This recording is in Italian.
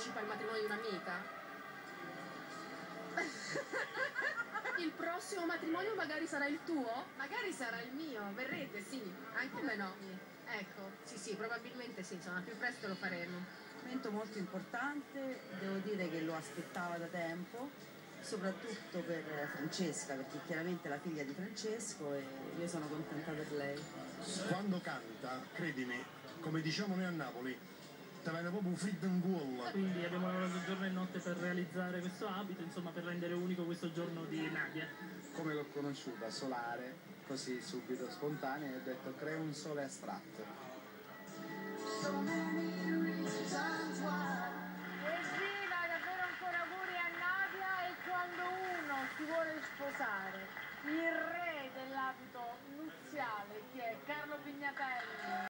anticipa il matrimonio di un'amica? Il prossimo matrimonio magari sarà il tuo? Magari sarà il mio, verrete, sì, anche come no? Ecco, sì, probabilmente sì, insomma, più presto lo faremo. Un momento molto importante, devo dire che lo aspettava da tempo, soprattutto per Francesca, perché chiaramente è la figlia di Francesco e io sono contenta per lei. Quando canta, credimi, come diciamo noi a Napoli, te viene proprio un fritto in gola. Quindi abbiamo lavorato giorno e notte per realizzare questo abito, insomma per rendere unico questo giorno di Nadia. Come l'ho conosciuta, solare, così subito spontanea, e ho detto creo un sole astratto.